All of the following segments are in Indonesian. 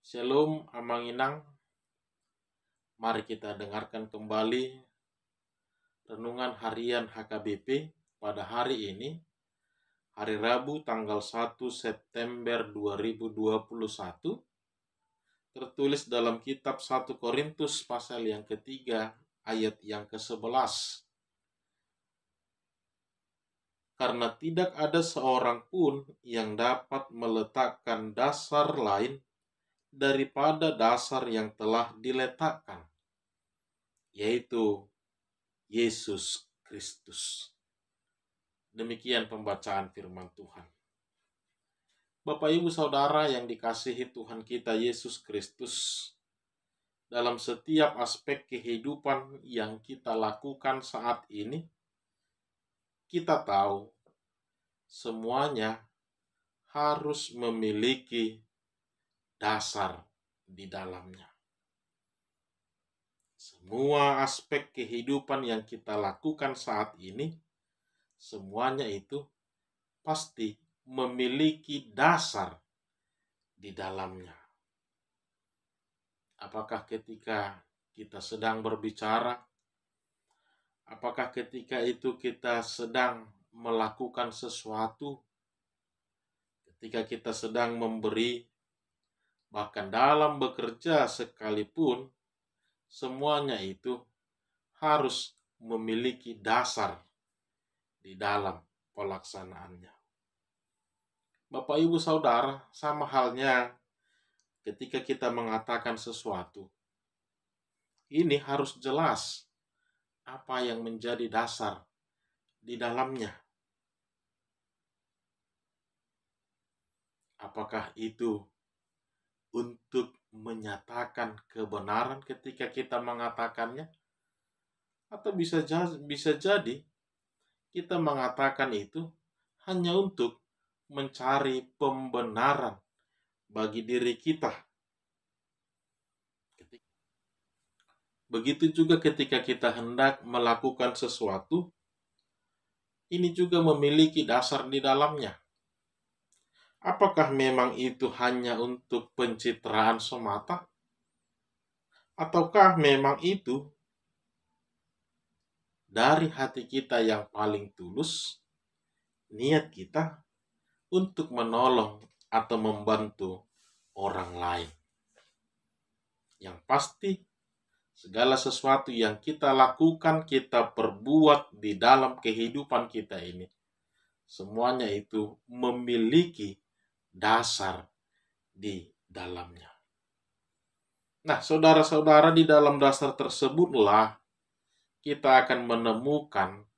Shalom Amanginang, mari kita dengarkan kembali renungan harian HKBP pada hari ini, hari Rabu tanggal 1 September 2021, tertulis dalam kitab 1 Korintus pasal yang ketiga ayat yang ke-11. Karena tidak ada seorang pun yang dapat meletakkan dasar lain daripada dasar yang telah diletakkan, yaitu Yesus Kristus. Demikian pembacaan firman Tuhan. Bapak Ibu Saudara yang dikasihi Tuhan kita Yesus Kristus, dalam setiap aspek kehidupan yang kita lakukan saat ini, kita tahu semuanya harus memiliki dasar di dalamnya. Semua aspek kehidupan yang kita lakukan saat ini, semuanya itu pasti memiliki dasar di dalamnya. Apakah ketika kita sedang berbicara, apakah ketika itu kita sedang melakukan sesuatu, ketika kita sedang memberi, bahkan dalam bekerja sekalipun, semuanya itu harus memiliki dasar di dalam pelaksanaannya. Bapak Ibu Saudara, sama halnya ketika kita mengatakan sesuatu, ini harus jelas apa yang menjadi dasar di dalamnya. Apakah itu untuk menyatakan kebenaran ketika kita mengatakannya? Atau bisa jadi kita mengatakan itu hanya untuk mencari pembenaran bagi diri kita. Begitu juga ketika kita hendak melakukan sesuatu, ini juga memiliki dasar di dalamnya. Apakah memang itu hanya untuk pencitraan semata? Ataukah memang itu dari hati kita yang paling tulus, niat kita untuk menolong atau membantu orang lain? Yang pasti, segala sesuatu yang kita lakukan, kita perbuat di dalam kehidupan kita ini, semuanya itu memiliki dasar di dalamnya. Nah, saudara-saudara, di dalam dasar tersebutlah kita akan menemukan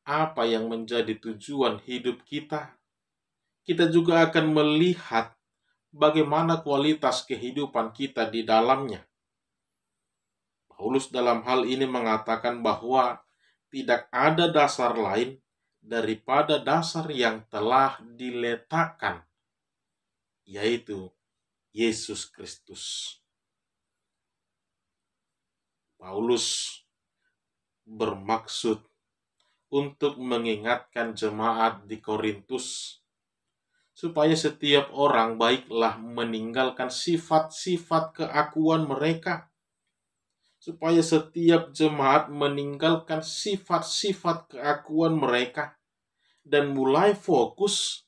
apa yang menjadi tujuan hidup kita. Kita juga akan melihat bagaimana kualitas kehidupan kita di dalamnya. Paulus dalam hal ini mengatakan bahwa tidak ada dasar lain daripada dasar yang telah diletakkan, yaitu Yesus Kristus. Paulus bermaksud untuk mengingatkan jemaat di Korintus supaya setiap orang baiklah meninggalkan sifat-sifat keakuan mereka, supaya setiap jemaat meninggalkan sifat-sifat keakuan mereka dan mulai fokus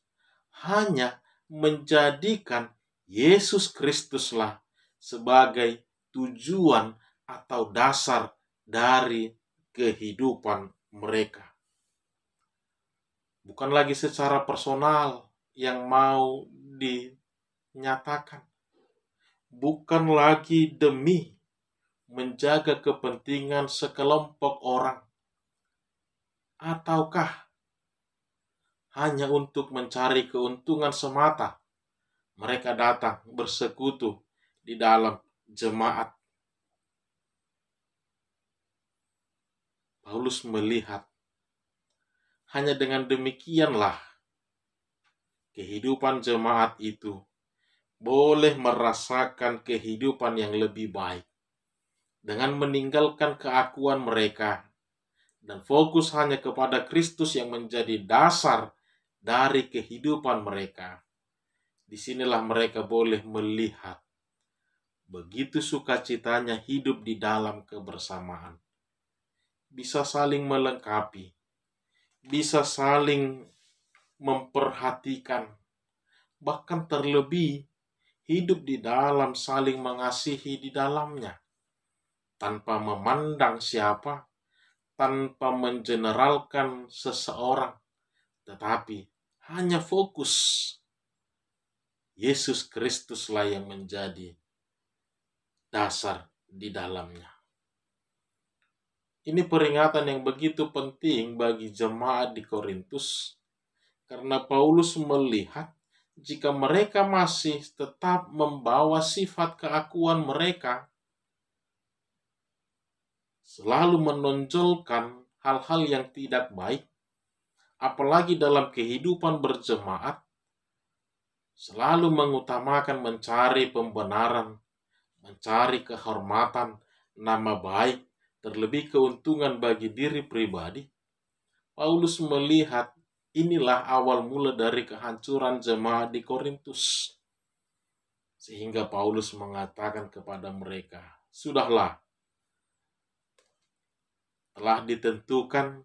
hanya menjadikan Yesus Kristuslah sebagai tujuan atau dasar dari kehidupan mereka. Bukan lagi secara personal yang mau dinyatakan, bukan lagi demi menjaga kepentingan sekelompok orang, ataukah hanya untuk mencari keuntungan semata mereka datang bersekutu di dalam jemaat. Paulus melihat hanya dengan demikianlah kehidupan jemaat itu boleh merasakan kehidupan yang lebih baik dengan meninggalkan keakuan mereka dan fokus hanya kepada Kristus yang menjadi dasar dari kehidupan mereka. Disinilah mereka boleh melihat begitu sukacitanya hidup di dalam kebersamaan. Bisa saling melengkapi, bisa saling memperhatikan, bahkan terlebih hidup di dalam saling mengasihi di dalamnya, tanpa memandang siapa, tanpa mengeneralkan seseorang, tetapi hanya fokus Yesus Kristuslah yang menjadi dasar di dalamnya. Ini peringatan yang begitu penting bagi jemaat di Korintus, karena Paulus melihat jika mereka masih tetap membawa sifat keakuan mereka, selalu menonjolkan hal-hal yang tidak baik, apalagi dalam kehidupan berjemaat, selalu mengutamakan mencari pembenaran, mencari kehormatan, nama baik, terlebih keuntungan bagi diri pribadi. Paulus melihat inilah awal mula dari kehancuran jemaat di Korintus. Sehingga Paulus mengatakan kepada mereka, sudahlah, telah ditentukan,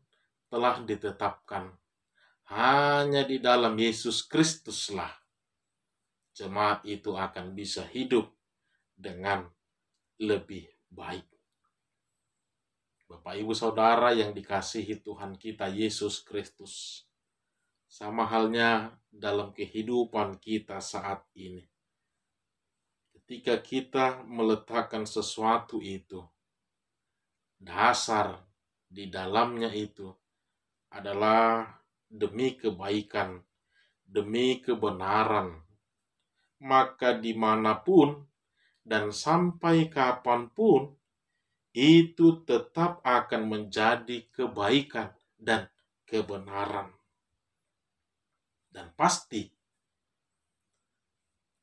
telah ditetapkan, hanya di dalam Yesus Kristuslah jemaat itu akan bisa hidup dengan lebih baik. Bapak Ibu Saudara yang dikasihi Tuhan kita Yesus Kristus, sama halnya dalam kehidupan kita saat ini. Ketika kita meletakkan sesuatu itu, dasar di dalamnya itu adalah demi kebaikan, demi kebenaran, maka dimanapun dan sampai kapanpun itu tetap akan menjadi kebaikan dan kebenaran. Dan pasti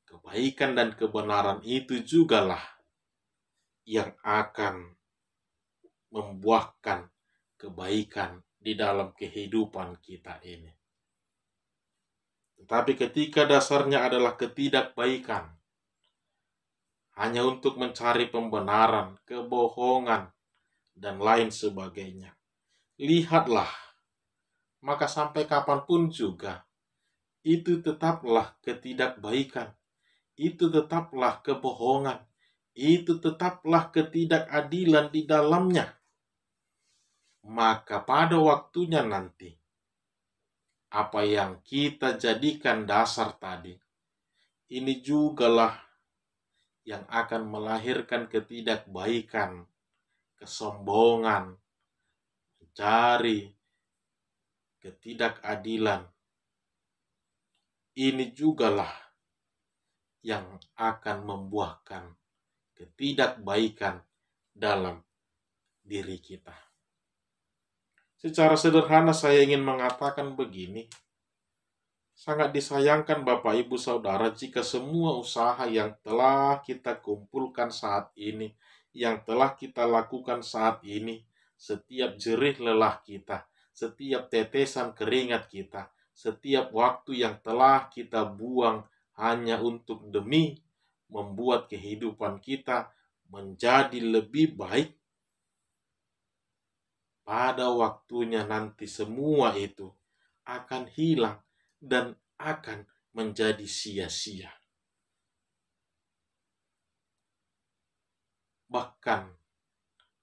kebaikan dan kebenaran itu jugalah yang akan membuahkan kebaikan di dalam kehidupan kita ini. Tetapi ketika dasarnya adalah ketidakbaikan, hanya untuk mencari pembenaran, kebohongan, dan lain sebagainya, lihatlah, maka sampai kapanpun juga, itu tetaplah ketidakbaikan, itu tetaplah kebohongan, itu tetaplah ketidakadilan di dalamnya. Maka pada waktunya nanti, apa yang kita jadikan dasar tadi, ini jugalah yang akan melahirkan ketidakbaikan, kesombongan, mencari ketidakadilan. Ini jugalah yang akan membuahkan ketidakbaikan dalam diri kita. Secara sederhana saya ingin mengatakan begini, sangat disayangkan Bapak Ibu Saudara jika semua usaha yang telah kita kumpulkan saat ini, yang telah kita lakukan saat ini, setiap jerih lelah kita, setiap tetesan keringat kita, setiap waktu yang telah kita buang hanya untuk demi membuat kehidupan kita menjadi lebih baik, pada waktunya nanti semua itu akan hilang dan akan menjadi sia-sia. Bahkan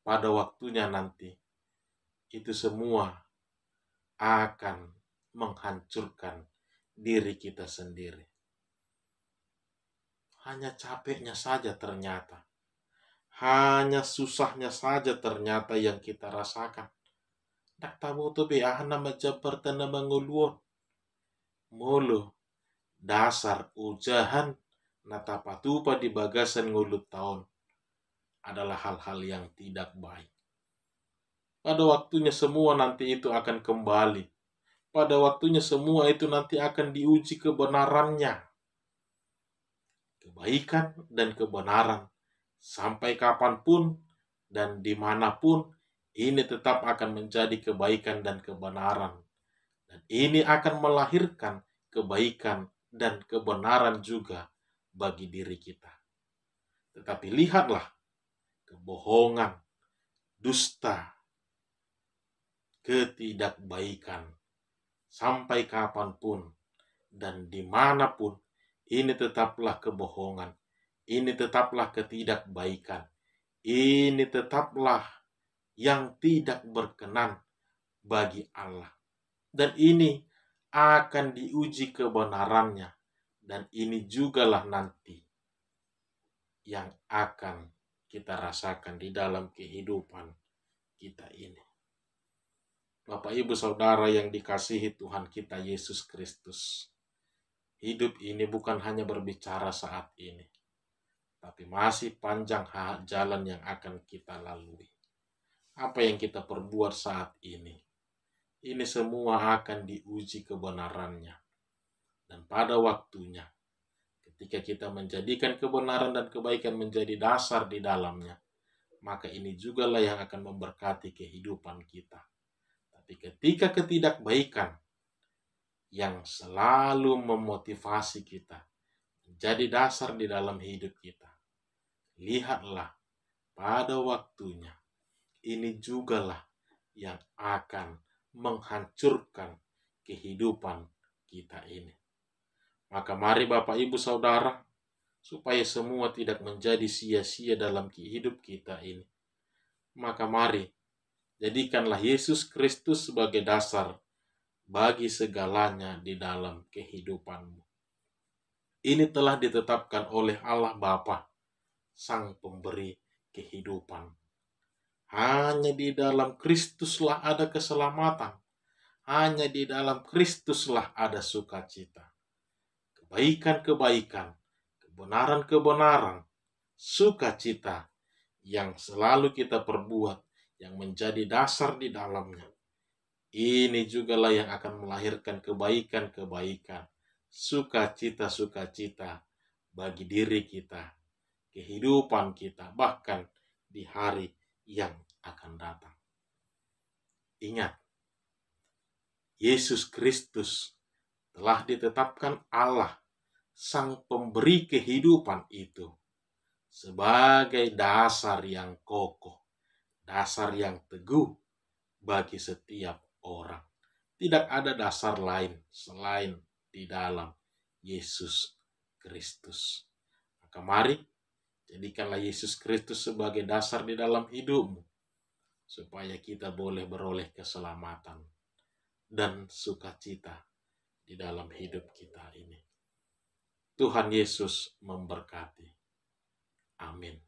pada waktunya nanti itu semua akan menghancurkan diri kita sendiri. Hanya capeknya saja ternyata, hanya susahnya saja ternyata yang kita rasakan. Nak tahu tu be ahana majabartana manguluon. Mulu dasar ujahan natapatupa di bagasan ngulut tahun adalah hal-hal yang tidak baik. Pada waktunya semua nanti itu akan kembali. Pada waktunya semua itu nanti akan diuji kebenarannya. Kebaikan dan kebenaran. Sampai kapanpun dan dimanapun, ini tetap akan menjadi kebaikan dan kebenaran. Dan ini akan melahirkan kebaikan dan kebenaran juga bagi diri kita. Tetapi lihatlah kebohongan, dusta, ketidakbaikan, sampai kapanpun dan dimanapun, ini tetaplah kebohongan, ini tetaplah ketidakbaikan, ini tetaplah yang tidak berkenan bagi Allah. Dan ini akan diuji kebenarannya, dan ini jugalah nanti yang akan kita rasakan di dalam kehidupan kita ini. Bapak, Ibu, Saudara yang dikasihi Tuhan kita Yesus Kristus, hidup ini bukan hanya berbicara saat ini, tapi masih panjang jalan yang akan kita lalui. Apa yang kita perbuat saat ini semua akan diuji kebenarannya. Dan pada waktunya, ketika kita menjadikan kebenaran dan kebaikan menjadi dasar di dalamnya, maka ini jugalah yang akan memberkati kehidupan kita. Tapi ketika ketidakbaikan yang selalu memotivasi kita menjadi dasar di dalam hidup kita, lihatlah pada waktunya ini jugalah yang akan menghancurkan kehidupan kita ini. Maka mari Bapak, Ibu, Saudara, supaya semua tidak menjadi sia-sia dalam hidup kita ini, maka mari jadikanlah Yesus Kristus sebagai dasar bagi segalanya di dalam kehidupanmu. Ini telah ditetapkan oleh Allah Bapa, Sang Pemberi kehidupan. Hanya di dalam Kristuslah ada keselamatan. Hanya di dalam Kristuslah ada sukacita. Kebaikan-kebaikan, kebenaran-kebenaran, sukacita yang selalu kita perbuat, yang menjadi dasar di dalamnya. Ini jugalah yang akan melahirkan kebaikan-kebaikan, sukacita-sukacita bagi diri kita, kehidupan kita, bahkan di hari yang akan datang. Ingat, Yesus Kristus telah ditetapkan Allah, Sang Pemberi kehidupan itu, sebagai dasar yang kokoh, dasar yang teguh bagi setiap orang. Tidak ada dasar lain selain di dalam Yesus Kristus. Maka mari jadikanlah Yesus Kristus sebagai dasar di dalam hidupmu, supaya kita boleh beroleh keselamatan dan sukacita di dalam hidup kita ini. Tuhan Yesus memberkati. Amin.